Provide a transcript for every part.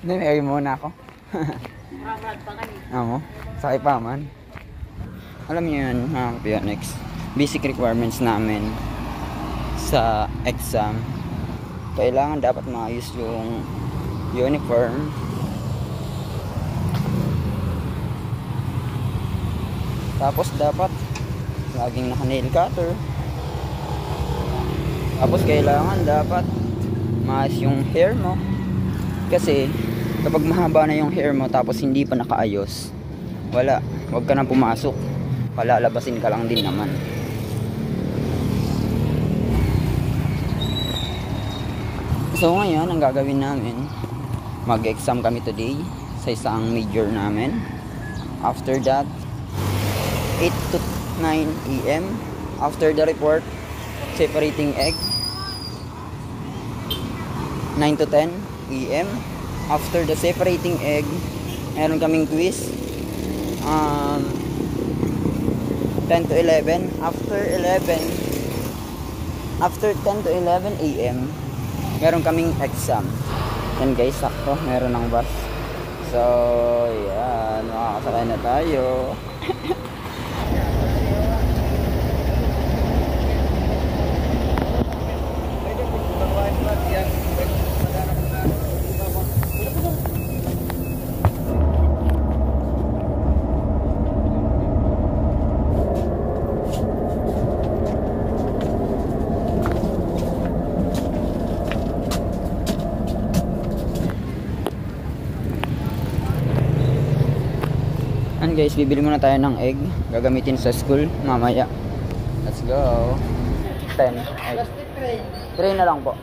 Hindi, may muna ako. Maramad pa kayo. Amo, sakay pa man. Alam niyo yun, mga Pionix. Basic requirements namin sa exam. Kailangan dapat maayos yung uniform. Tapos dapat laging naka-nail cutter. Tapos kailangan dapat maayos yung hair mo. Kasi kapag mahaba na yung hair mo tapos hindi pa nakaayos, wala, wag ka nang pumasok. Palalabasin ka lang din naman. So ngayon, ang gagawin namin, mag-exam kami today sa isang major namin. After that, 8 to 9 AM. After the report, separating egg, 9 to 10 AM. After the separating egg, meron kaming quiz, 10 to 11. After 10 to 11 AM, meron kaming exam. Yan guys, sakto, meron ng bus. So, yan, makakasakay na tayo. And guys, bibili muna tayo ng egg. Gagamitin sa school mamaya. Let's go. 10 egg. 3 na lang po.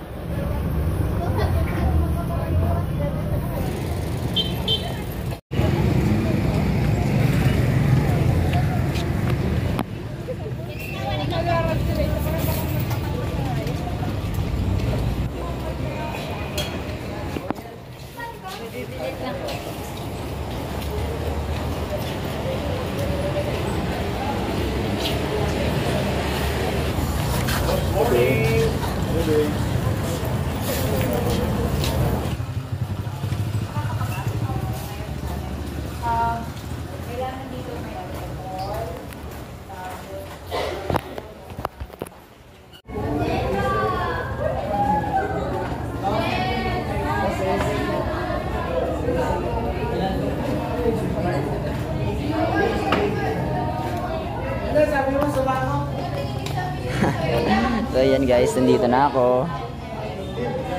So yan guys, nandito na ako.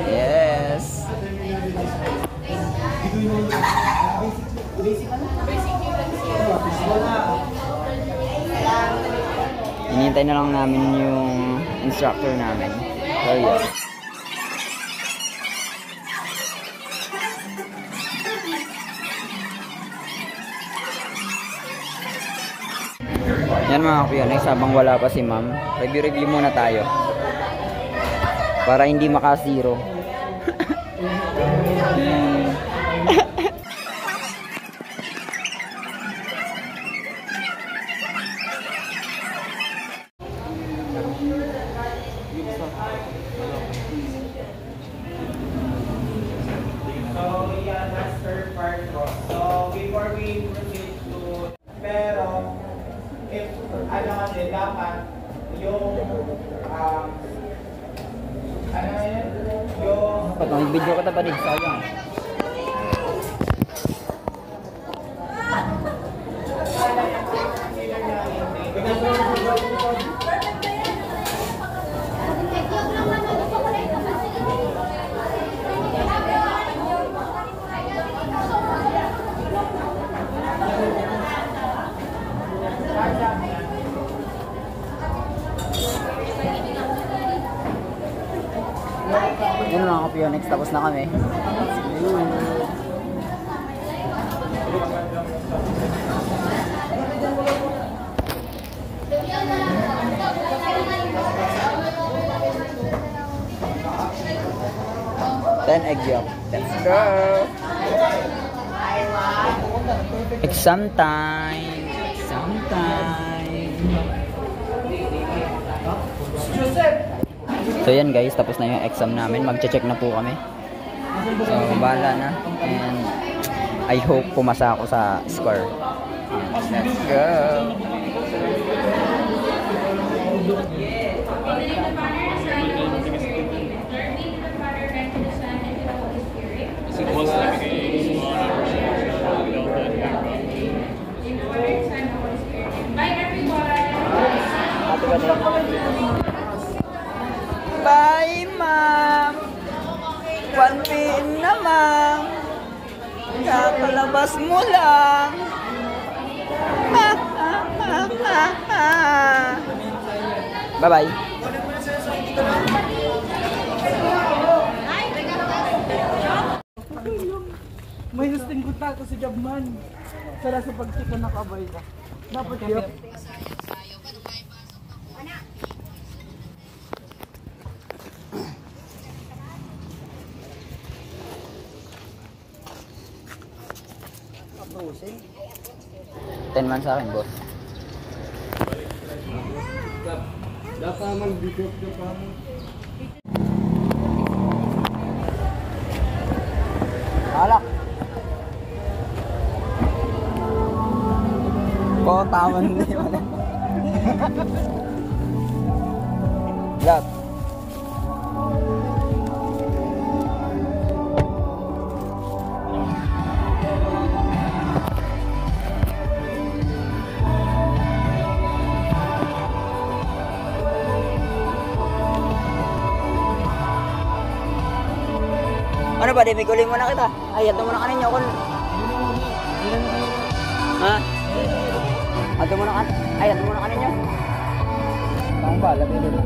Yes. Hinihintay na lang namin yung instructor namin. So yes. Yan mga kapiyonix, habang wala pa si ma'am, review muna tayo para hindi maka-zero. So yeah, that's third part ko. So before we proceed to, pero if ano kasi dapat yung ano yun? Yung Patong video ka pa din, sayang. Yun mga kapiyonix, tapos na kami. Then egg yolk. Let's go! Exam time! Exam time! So yan guys, tapos na yung exam namin. Magche-check na po kami. So, bahala na. And I hope pumasa ako sa score. Let's go! Bye, ma'am! 1 PM na, ma'am! Kakalabas mo lang! Ha, ha, ha, ha, ha. Bye-bye! May husting ko tato si Jabman. Sala sa pagtiko nakabay ka. Dapat yun. Approaching. 10 man sa akin, boss. Dapat man bigop ka pa mo. Alak! Ko, tama na yun. Lat. Ano ba, dibiguling mo na kita? Ay, ato mo na kaninyo kung... Ha? Ato mo na kan... Ay, ato mo na kaninyo? Tang bala, dito.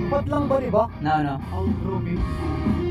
Pat lang ba, di ba? No, no. Outro, babe.